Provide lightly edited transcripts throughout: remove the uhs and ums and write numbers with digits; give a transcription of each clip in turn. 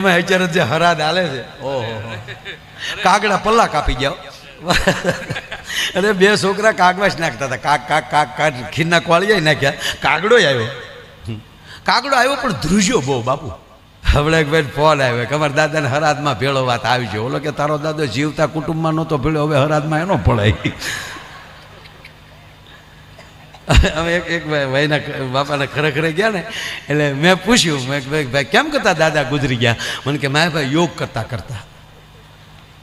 અત્યારે જે હરાદ હાલે છે, ઓહો કાગડા પલ્લા કાપી જાઓ. અરે બે છોકરા કાગવાસ નાખતા હતા, કાક કાક કાક કાક ખીરના કોળિયા નાખ્યા. કાગડો આવ્યો પણ ધ્રુજ્યો બહુ બાપુ. હમણાં એક ભાઈ ફોન આવ્યો કે અમારા દાદાને હરાદમાં ભેળો વાત આવી ગયો. ઓલો કે તારો દાદો જીવતા કુટુંબમાં નહોતો ભેળો, હવે હરાદમાં એનો પડાય. અમે એક ભાઈના બાપાને ખરેખર ગયા ને, એટલે મેં પૂછ્યું, મેં ભાઈ કેમ કરતા દાદા ગુજરી ગયા? મને કે મારા ભાઈ યોગ કરતા કરતા.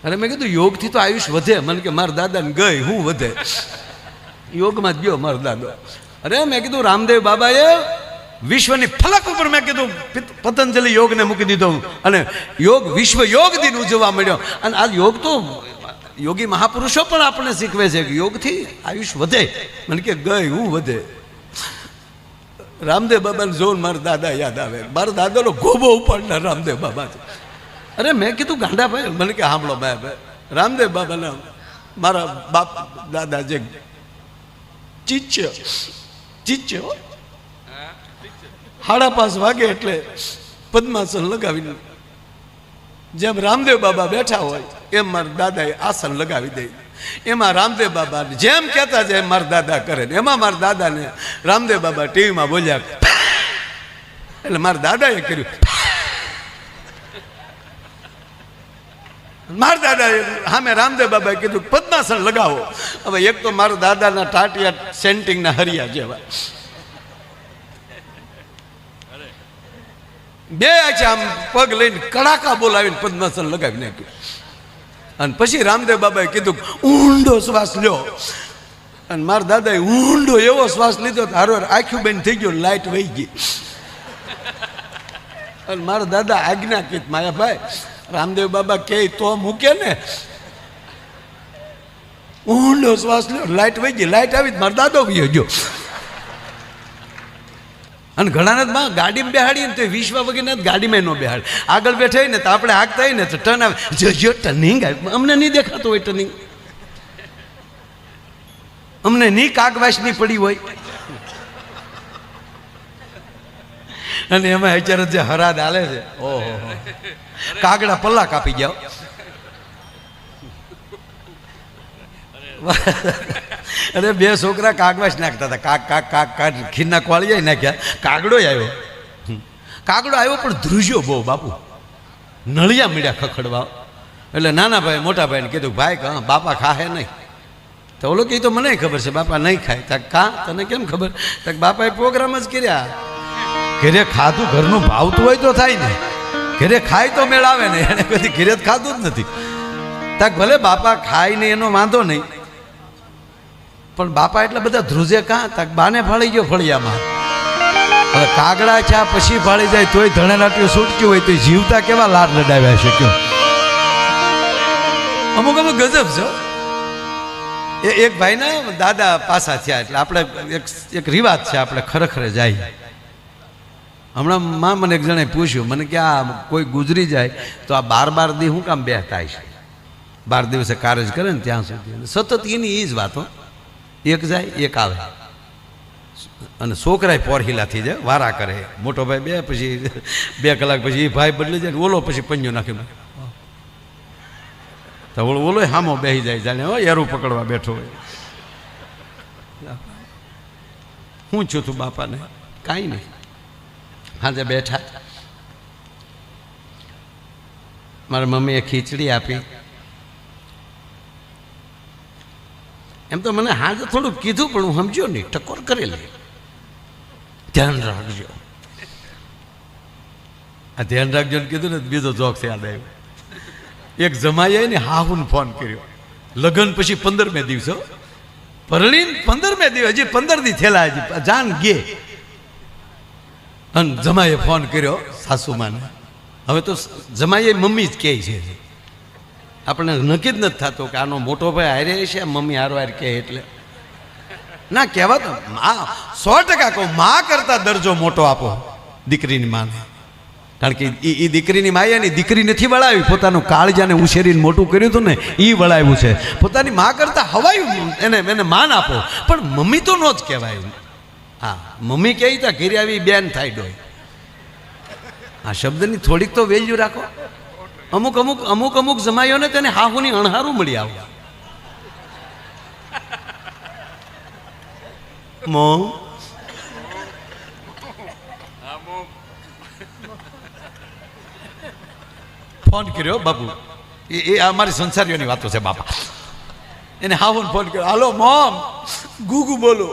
અરે મેં કીધું યોગથી તો આયુષ વધે. મને કે મારા દાદાને ગઈ હું વધે, યોગમાં જ ગયો મારો દાદો. અરે મેં કીધું રામદેવ બાબાએ વિશ્વની ફલક ઉપર મેં કીધું પતંજલિ યોગને મૂકી દીધો અને યોગ વિશ્વ યોગ દિન ઉજવવા મળ્યો. અને આ યોગ તો યોગી મહાપુરુષો પણ આપણને શીખવે છે કે યોગથી આયુષ વધે. મને કે ગઈ હું વધે. રામદેવ બાબાને જોઈને મારા દાદા યાદ આવે. મારા દાદાનો ગોબો ઉપાડનાર રામદેવ બાબા છે. અરે મેં કીધું ગાંડા ભાઈ, મને કે સાંભળો ભાઈ, રામદેવ બાબાના મારા બાપ દાદા જે ચીચ્ય 5:30 વાગે એટલે પદ્માસન લગાવીને જેમ રામદેવ બાબા બેઠા હોય એમ મારા દાદાએ આસન લગાવી દે. એમાં રામદેવ બાબા જેમ કહેતા જાય મારા દાદા કરે ને એમાં મારા દાદાને રામદેવ બાબા ટીવીમાં બોલ્યા એટલે મારા દાદાએ કર્યું. મારા દાદાએ સામે રામદેવ બાબાએ કીધું પદ્માસન લગાવો. હવે એક તો મારા દાદાના ટાટિયા સેન્ટિંગના હરિયા જેવા, બે આમ પગ લઈને કડાકા બોલાવીને પદ્માસન લગાવી નાખ્યું. અને પછી રામદેવ બાબાએ કીધું ઊંડો શ્વાસ લ્યો. અને મારા દાદાએ ઊંડો એવો શ્વાસ લીધો હારો આખું બેન થઈ ગયો, લાઈટ વહી ગઈ. અને મારા દાદા આજ્ઞા કીધી માયાભાઈ રામદેવ બાબા કહે તો મૂકે ને, ઊંડો શ્વાસ લ્યો, લાઈટ વહી ગઈ. લાઈટ આવી મારો દાદો વહી ગયો. અને ઘણાને ગાડીમાં બેહાડીએ ને તો વિશ્વ વગેરે ગાડીમાં ન બેહાડે. આગળ બેઠા હોય ને તો આપણે હાંકતા હોય ને તો ટર્ન આવે, જો ટર્નિંગ આવે. અમને નહીં દેખાતું હોય ટર્નિંગ, અમને નહીં કાગવાસની પડી હોય. અને એમાં અત્યારે જે હરાદ હાલે છે, ઓહો કાગડા પલ્લા કાપી જાઓ. અરે બે છોકરા કાગવાસ નાખતા હતા, કાક કાક કાક કાક ખીરના કોળિયા નાખ્યા. કાગડો આવ્યો પણ ધ્રુજ્યો બહુ બાપુ. નળિયા મીડ્યા ખખડવા. એટલે નાના ભાઈ મોટા ભાઈને કીધું ભાઈ હા બાપા ખાહે નહીં. તો ઓલો કહે તો મને ખબર છે બાપા નહીં ખાય. તક કા તને કેમ ખબર? તક બાપાએ પ્રોગ્રામ જ કર્યા. ઘરે ખાધું ઘરનું ભાવતું હોય તો થાય ને, ઘરે ખાય તો મેળ આવે ને. એને કદી ઘરે જ ખાધું જ નથી. તક ભલે બાપા ખાય ને એનો વાંધો નહીં, પણ બાપા એટલા બધા ધ્રુજે કાં? તક બાને ફાળી ગયો ફળિયામાં. હવે કાગડા ચા પછી ફાળી જાય તોય ધણેલાટીઓ છૂટક્યું હોય તો જીવતા કેવા લાડ લડાવ્યા છે કયો. અમુક ગજબ છે. એક ભાઈના દાદા પાસા થયા એટલે આપણે એક રિવાજ છે, આપણે ખરેખર જાય. હમણાં મને એક જણે પૂછ્યું, મને કે આ કોઈ ગુજરી જાય તો આ 12 દી શું કામ બેહતા છે? 12 દિવસે કાર્ય કરે ને ત્યાં સુધી સતત એની એ જ વાતો. એક જાય એક આવે અને છોકરાય પોરહીલા થઈ જાય, વારા કરે. મોટો ભાઈ બે પછી 2 કલાક પછી એ ભાઈ બદલી જાય, ઓલો પછી પંજો નાખી તો ઓલો હામો બેસી જાય, જાણે એરું પકડવા બેઠો હોય. હું છું તું બાપાને કાંઈ નહીં. હાજે બેઠા મારા મમ્મીએ ખીચડી આપી. એમ તો મને હાજે થોડું કીધું પણ હું સમજ્યો નહીં, ટકોર કરેલી. ધ્યાન રાખજો, આ ધ્યાન રાખજો ને કીધું ને બીજો જોક્સ યાદ આવ્યો. એક જમાઈએ ને હાહુને ફોન કર્યો, લગ્ન પછી 15મે દિવસો પરણીને 15મે દિવસ, હજી 15 દી થયેલા, હજી જાન ગે. અને જમાઈએ ફોન કર્યો સાસુમાને. હવે તો જમાઈએ મમ્મી જ કહે છે, આપણે નક્કી જ નથી થતું કે આનો મોટો ભાઈ હારે છે મમ્મી હારો હાર કહે એટલે ના કહેવા. તો 100% કહું, મા કરતા દરજો મોટો આપો દીકરીની માને. કારણ કે એ દીકરીની માયાની દીકરી નથી વળાવી, પોતાનું કાળજાને ઉછેરીને મોટું કર્યું હતું ને એ વળાવ્યું છે. પોતાની મા કરતા હવાયું એને માન આપો, પણ મમ્મી તો ન જ કહેવાય. હા મમ્મી કહે તા ઘેરી આવી બેન થાય ડોય. આ શબ્દની થોડીક તો વેલ્યુ રાખો. અમુક જમાઈઓને તેને હાહુની અણહારું મળી આવે. મોમ ફોન કર્યો બાપુ, એ અમારી સંસારીઓની વાતો છે બાપા. એને હાહુને ફોન કર્યો, હાલો મોમ, ગુગુ બોલો.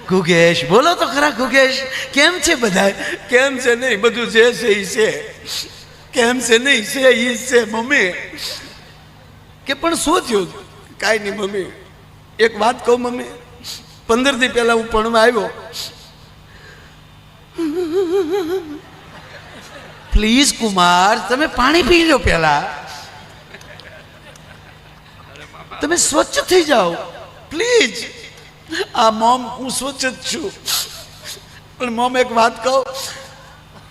ગુગેશ બોલો તો ખરા. ગુગેશ કેમ છે બધા? કેમ છે નહીં, બધું જે છે એ છે. કેમ છે નહીં, છે એ છે મમ્મી. કે પણ શું થયું? કાંઈ નહીં મમ્મી, એક વાત કહું મમ્મી, 15 દી પહેલા હું ભણવા આવ્યો. પ્લીઝ કુમાર, તમે પાણી પી લો પહેલા, તમે સ્વચ્છ થઈ જાઓ પ્લીઝ. આ મોમ, હું સ્વચ્છ જ છું, પણ મોમ એક વાત કહું,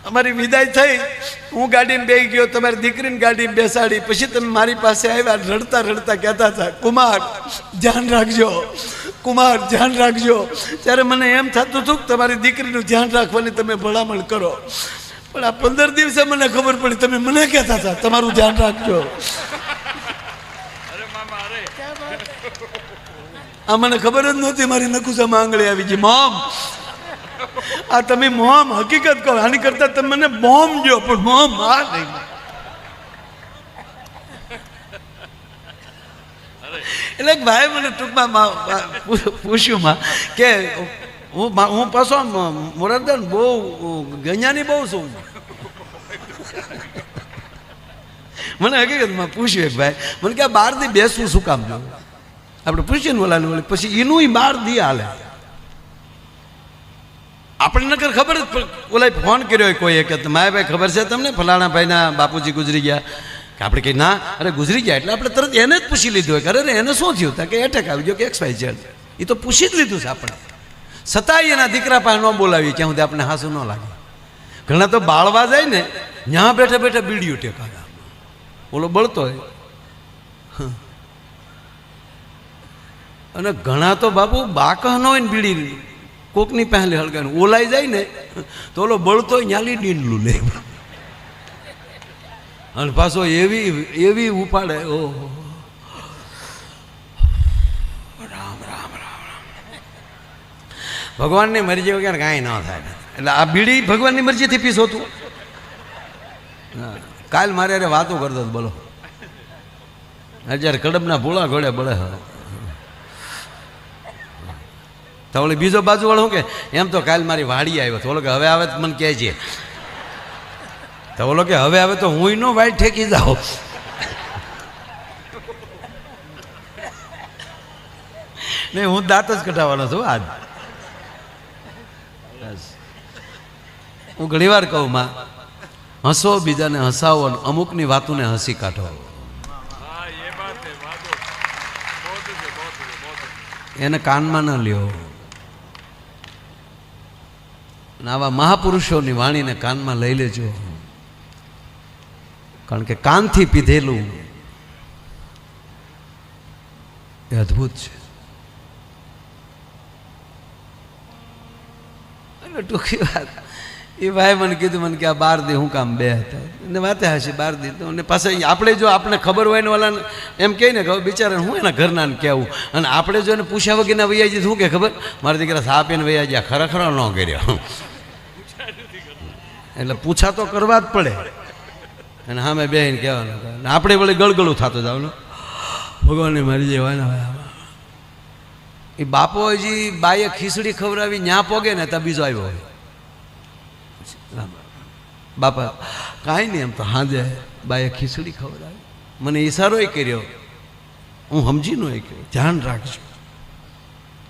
અમારી વિદાય થઈ, હું ગાડીમાં બેસી ગયો, તમારી દીકરીને ગાડીમાં બેસાડી, પછી તમે મારી પાસે આવ્યા, રડતા રડતા કહેતા હતા, કુમાર ધ્યાન રાખજો, કુમાર ધ્યાન રાખજો. ત્યારે મને એમ થતું હતું કે તમારી દીકરીનું ધ્યાન રાખવાની તમે ભલામણ કરો, પણ આ 15 દિવસે મને ખબર પડી તમે મને કહેતા હતા તમારું ધ્યાન રાખજો. આ મને ખબર જ નહોતી, મારી નકુસામાં આંગળી આવી ગઈ. મોમ, આ તમે મોમ હકીકત કહો, આની કરતા તમે મને બોમ્બ દો, પણ મોમ આ નહીં. એટલે ભાઈ મને ટૂંકમાં પૂછ્યું કે હું પાછો મોરારદાન બહુ ગણ્યાની બહુ છું. મને હકીકતમાં પૂછ્યું એક ભાઈ, મને કે 12 દી બેસવું શું કામ જો? આપણે પૂછીએ ને ઓલાને ઓલે, પછી એનું 12 દી હાલે. આપણને નકર ખબર જ, ઓલા ફોન કર્યો કોઈએ કે મારે ભાઈ ખબર છે તમને ફલાણા ભાઈના બાપુજી ગુજરી ગયા? કે આપણે કંઈ ના, અરે ગુજરી ગયા એટલે આપણે તરત એને જ પૂછી લીધું હોય કે અરે એને શું થયું હતા, કે એટેક આવી ગયો કે XYZ. એ તો પૂછી જ લીધું છે આપણે, છતાંય એના દીકરા પાસે ન બોલાવીએ ક્યાં સુધી આપણે હાસું ન લાગે. ઘણા તો બાળવા જાય ને, ત્યાં બેઠા બેઠા બીડીયું ટેકા, ઓલો બળતો હોય. અને ઘણા તો બાપુ બાકહ ન હોય ને બીડી કોકની પહેલી હળગાને ઓલાઈ જાય ને તો ઓલો બળતો ન્યાલી ડીંડલું લે, અને પાછો એવી ઉપાડે. ઓહો, રામ રામ રામ રામ. ભગવાનની મરજી વગર કાંઈ ન થાય. એટલે આ બીડી ભગવાનની મરજીથી પીસ હોતું. કાલ મારે અરે વાતો કરતો બોલો, અત્યારે કડબના ભૂળા ઘોડે બળે. તો ઓલી બીજો બાજુ વાળો શું કે, એમ તો કાલ મારી વાડી આવ્યો તો ઓલો કે હવે આવે તો મને કહે છે. તો ઓલો કે હવે આવે તો હું નો વાઈટ ઠેકી જાઉં. નહીં, હું દાંત જ કઢાવવાનો છું આજ. હું ઘણી વાર કહું માં, હસો બીજાને હસાવો, અમુકની વાતોને હસી કાઢો. એને કાનમાં ન લ્યો. આવા મહાપુરુષોની વાણીને કાનમાં લઈ લેજો, કારણ કે કાનથી પીધેલું એ અદ્ભુત છે. અને ટૂંકી વાત, એ ભાઈ મને કીધું, મને કે આ 12 દી હું કામ બે હતા એને વાતે હશે 12 દી. તો અને પાછા આપણે જો આપણે ખબર હોય ને ઓલાને એમ કહે ને કે બિચારા હું એના ઘરના ને કહેવું, અને આપણે જો એને પૂછ્યા વગરના વૈયાજી શું કે ખબર, મારા દીકરા સાપ એને વૈયાજી ખરેખર ન કર્યો. એટલે પૂછા તો કરવા જ પડે. અને સામે બેહીને કહેવાનું, આપણે વળી ગળગળું થતું જવાનું, ભગવાનને મારી જવાના. એ બાપો હજી બાઈએ ખીચડી ખવડાવી ન્યા પોગે ને ત્યાં બીજો આવ્યો હોય. બાપા કાંઈ નહીં, એમ તો હાજે બાએ ખીચડી ખવડાવી, મને ઈશારો કર્યો, હું સમજી નો કહ્યું ધ્યાન રાખજો,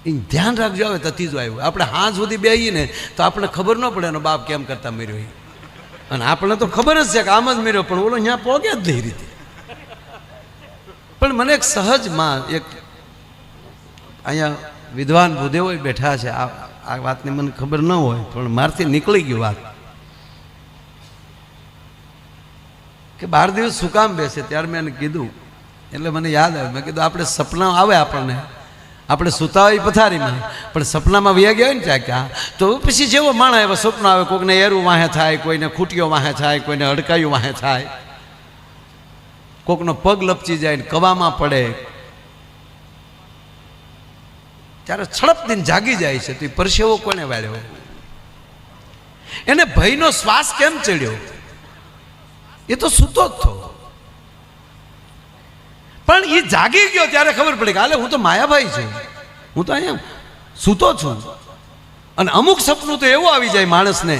એ ધ્યાન રાખજો. આવે તો ત્રીજો આવ્યો. આપણે હાથ સુધી બેહીએ ને તો આપણે ખબર ન પડે એનો બાપ કેમ કરતા મર્યો એ, અને આપણે તો ખબર જ છે કે આમ જ મર્યો, પણ ઓલો અહીંયા પોગે જ નહીં રીતે. પણ મને એક સહજમાં એક અહીંયા વિદ્વાન ભૂદેવો બેઠા છે, આ વાતની મને ખબર ન હોય પણ મારથી નીકળી ગયું વાત, કે 12 દિવસ શું કામ બેસે. ત્યારે મેં એને કીધું, એટલે મને યાદ આવ્યું, મેં કીધું આપણે સપના આવે આપણને, આપણે સૂતા હોય પથારીમાં પણ સપનામાં વયા ગયા હોય ને ત્યાં તો પછી જેવો માણસ એવા સપના આવે, કોઈને એરું વાહે થાય, કોઈને ખૂટીઓ વાહે થાય, કોઈને હડકાયું વાહે થાય, કોકનો પગ લપચી જાય ને કવામાં પડે, ત્યારે છડપ દિન જાગી જાય છે. તો એ પરસેવો કોને વાળ્યો? એને ભયનો શ્વાસ કેમ ચડ્યો? એ તો સૂતો જ થયો. પણ એ જાગી ગયો ત્યારે ખબર પડી કે હાલે હું તો માયાભાઈ છું, હું તો અહીંયા સૂતો છું. અને અમુક સપનું તો એવું આવી જાય માણસને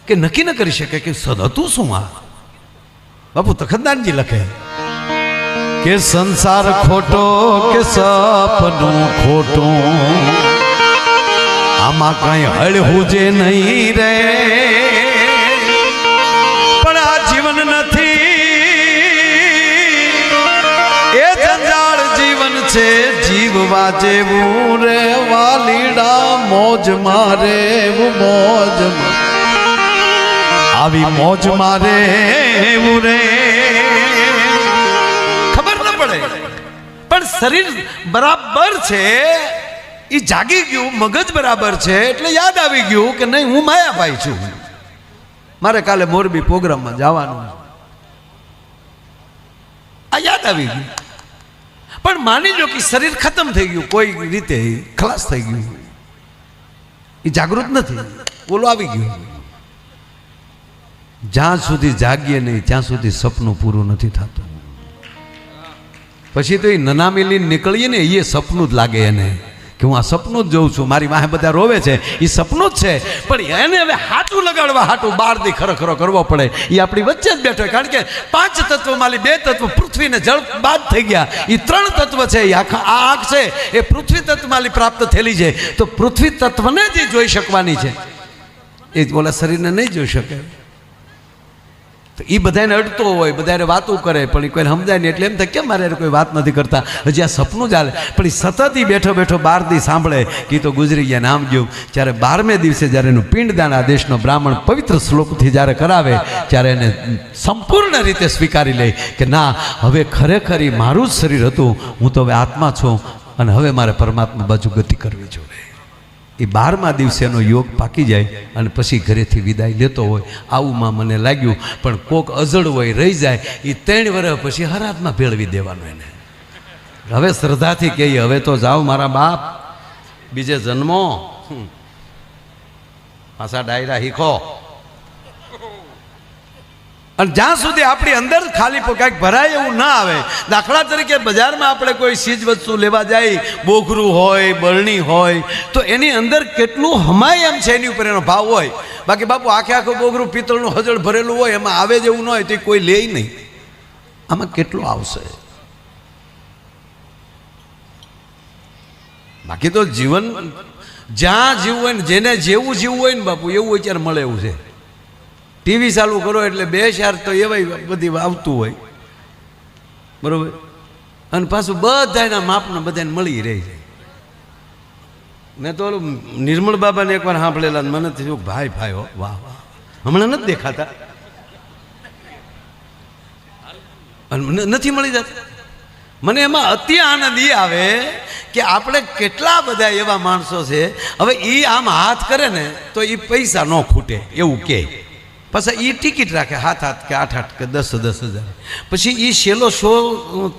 કે નક્કી ન કરી શકે કે હતું શું આ. બાપુ તખતદાનજી લખે કે સંસાર ખોટો કે સપનું ખોટું, આમાં કઈ હળવું જે નહીં રે, પણ આ જીવન નથી એ જંજાળ જીવન છે, જીવવા જેવું રે વાલીડા મોજ મારે મોજ, આવી મોજ મારે એવું રે. ખબર ન પડે પણ શરીર બરાબર છે, એ જાગી ગયું, મગજ બરાબર છે એટલે યાદ આવી ગયું કે નહીં હું માયાભાઈ છું, મારે કાલે મોરબી પ્રોગ્રામમાં જવાનું, આ યાદ આવી ગયું. પણ માની લો કે શરીર ખતમ થઈ ગયું, કોઈ રીતે ખલાસ થઈ ગયું, એ જાગૃત નથી, બોલો આવી ગયું. જ્યાં સુધી જાગીએ નહીં ત્યાં સુધી સપનું પૂરું નથી થતું. પછી તો એ નનામી નીકળીએ ને એ સપનું જ લાગે એને કે હું આ સપનું જ જોઉં છું, મારી વાહે બધા રોવે છે, એ સપનું જ છે. પણ એને હવે હાટું લગાડવા હાટું બહારથી ખરો કરવો પડે. એ આપણી વચ્ચે જ બેઠો, કારણ કે 5 તત્વમાંથી 2 તત્વ પૃથ્વી ને જળ બાદ થઈ ગયા, એ 3 તત્વ છે. આ આંખ છે એ પૃથ્વી તત્વમાંથી પ્રાપ્ત થયેલી છે, તો પૃથ્વી તત્વને જ જોઈ શકવાની છે, એ ઓલા શરીરને નહીં જોઈ શકે. તો એ બધાને અડતો હોય, બધાને વાતો કરે, પણ એ કોઈને સમજાય નહીં, એટલે એમ થાય કેમ મારે કોઈ વાત નથી કરતા, હજી આ સપનું ચાલે. પણ એ સતત બેઠો બેઠો 12 દી સાંભળે કે તો ગુજરી ગયા નામ ગયું. જ્યારે 12મે દિવસે જ્યારે એનું પિંડદાન આ દેશનો બ્રાહ્મણ પવિત્ર શ્લોકથી જ્યારે કરાવે, ત્યારે એને સંપૂર્ણ રીતે સ્વીકારી લે કે ના, હવે ખરેખર એ મારું જ શરીર હતું, હું તો હવે આત્મા છું અને હવે મારે પરમાત્મા બાજુ ગતિ કરવી જોઈએ. એ 12મા દિવસે એનો યોગ પાકી જાય અને પછી ઘરેથી વિદાય લેતો હોય, આવુંમાં મને લાગ્યું. પણ કોક અજળ હોય રહી જાય, એ 3 વર્ષ પછી હરાતમાં ભેળવી દેવાનું એને. હવે શ્રદ્ધાથી કહીએ હવે તો જાઓ મારા બાપ, બીજે જન્મો, પાછા ડાયરા હીખો. અને જ્યાં સુધી આપણી અંદર ખાલી કાંઈક ભરાય એવું ના આવે. દાખલા તરીકે બજારમાં આપણે કોઈ ચીજ વસ્તુ લેવા જાય, બોઘરું હોય, બરણી હોય, તો એની અંદર કેટલું હમાય એમ છે એની ઉપર એનો ભાવ હોય. બાકી બાપુ આખું બોઘરું પિત્તળનું હજળ ભરેલું હોય, એમાં આવે જેવું ન હોય તો કોઈ લે નહીં. આમાં કેટલું આવશે? બાકી તો જીવન જ્યાં જીવવું હોય ને, જેને જેવું જીવવું હોય ને બાપુ, એવું અત્યારે મળે એવું છે. ટીવી ચાલુ કરો એટલે 2 ચાર તો એવાય બધી આવતું હોય, બરોબર, અને પાછું બધાના માપના બધાને મળી રહે છે. મેં તો ઓલું નિર્મળ બાબાને એકવાર સાંભળેલા, મને થયું ભાઈ હો, વાહ વાહ, હમણાં નથી દેખાતા અને મને નથી મળી જતા. મને એમાં અતિ આનંદ એ આવે કે આપણે કેટલા બધા એવા માણસો છે, હવે એ આમ હાથ કરે ને તો એ પૈસા ન ખૂટે એવું કહે, પછી એ ટિકિટ રાખે 7 કે 8 કે 10,000. પછી એ છેલ્લો શો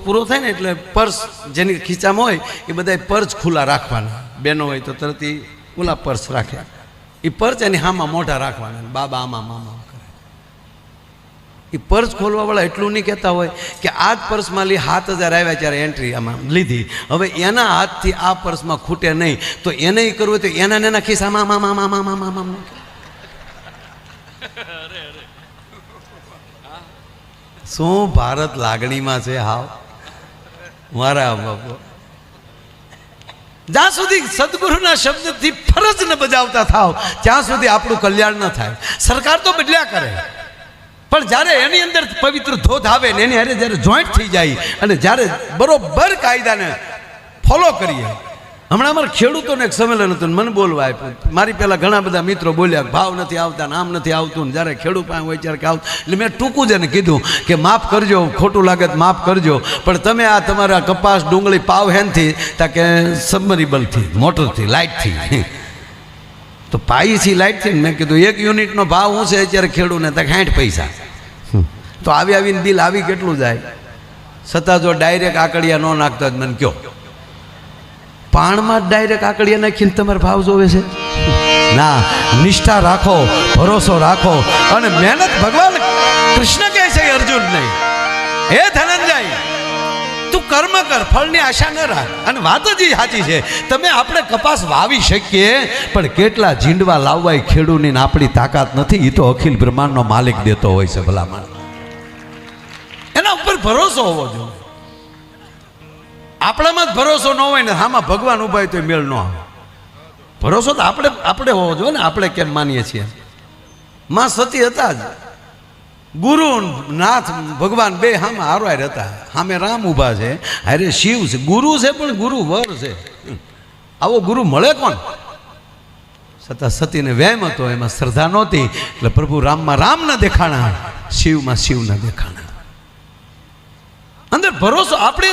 પૂરો થાય ને એટલે પર્સ જેની ખીચામાં હોય એ બધા પર્સ ખુલ્લા રાખવાના, બહેનો હોય તો તરત એ ખુલ્લા પર્સ રાખે, એ પર્સ એની હામાં મોઢા રાખવાના, બાબા આમાં મામા કરે. એ પર્સ ખોલવાવાળા એટલું નહીં કહેતા હોય કે આ જ પર્સમાં 7,000 આવ્યા ત્યારે એન્ટ્રી આમાં લીધી, હવે એના હાથથી આ પર્સમાં ખૂટે નહીં, તો એને એ કરવું તો એના ખિસ્સામાં મામા. શું ભારત લાગણીમાં છે હાવ મારા બાપુ. જ્યાં સુધી સદગુરુના શબ્દથી ફરજ ન બજાવતા થાવ ત્યાં સુધી આપણું કલ્યાણ ન થાય. સરકાર તો બદલ્યા કરે, પણ જ્યારે એની અંદર પવિત્ર ધોધ આવે ને એની હારે જ્યારે જોઈન્ટ થઈ જાય અને જ્યારે બરોબર કાયદાને ફોલો કરીએ હમણાં અમારા ખેડૂતોને એક સંમેલન હતું મને બોલવા આપ્યું. મારી પહેલાં ઘણા બધા મિત્રો બોલ્યા કે ભાવ નથી આવતા ને આમ નથી આવતું ને જ્યારે ખેડૂત પાસે હોય ત્યારે કે આવતું. એટલે મેં ટૂંકું જ એને કીધું કે માફ કરજો, ખોટું લાગે તો માફ કરજો, પણ તમે આ તમારા કપાસ ડુંગળી પાવ હેનથી તા કે સબમરીબલથી મોટરથી લાઇટથી તો પાઈ છે લાઇટથી. મેં કીધું 1 યુનિટનો ભાવ શું છે અત્યારે ખેડૂતને તા 60 પૈસા. તો આવીને બિલ આવી કેટલું જાય? છતાં જો ડાયરેક્ટ આકડિયા ન નાખતા જ મને કહો, પાણમાં જ ડાયરેક્ટ આકડિયા નાખીને તમારે ભાવ જોવે છે? ના, નિષ્ઠા રાખો, ભરોસો રાખો અને મહેનત. ભગવાન કૃષ્ણ કહે છે અર્જુન નહીં, હે ધનંજય તું કર્મ કર, ફળની આશા ન રાખ. અને વાત જ સાચી છે. તમે આપણે કપાસ વાવી શકીએ પણ કેટલા ઝીંડવા લાવવા એ ખેડૂતની આપણી તાકાત નથી. એ તો અખિલ બ્રહ્માંડનો માલિક દેતો હોય છે. ભલામણ એના ઉપર ભરોસો હોવો જોઈએ. આપણામાં જ ભરોસો ન હોય ને આમાં ભગવાન ઉભા હોય તો મેળ ન આવે. ભરોસો તો આપણે હોવો જોઈએ ને. આપણે કેમ માનીએ છીએ? માં સતી હતા જ, ગુરુ નાથ ભગવાન બે સામે હારવાર હતા. સામે રામ ઊભા છે, અરે શિવ છે. ગુરુ છે પણ ગુરુ વર છે. આવો ગુરુ મળે કોણ? છતાં સતીને વહેમ હતો, એમાં શ્રદ્ધા નહોતી. એટલે પ્રભુ રામમાં રામ ન દેખાણા, શિવમાં શિવ ન દેખાણા. અંદર ભરોસો આપણે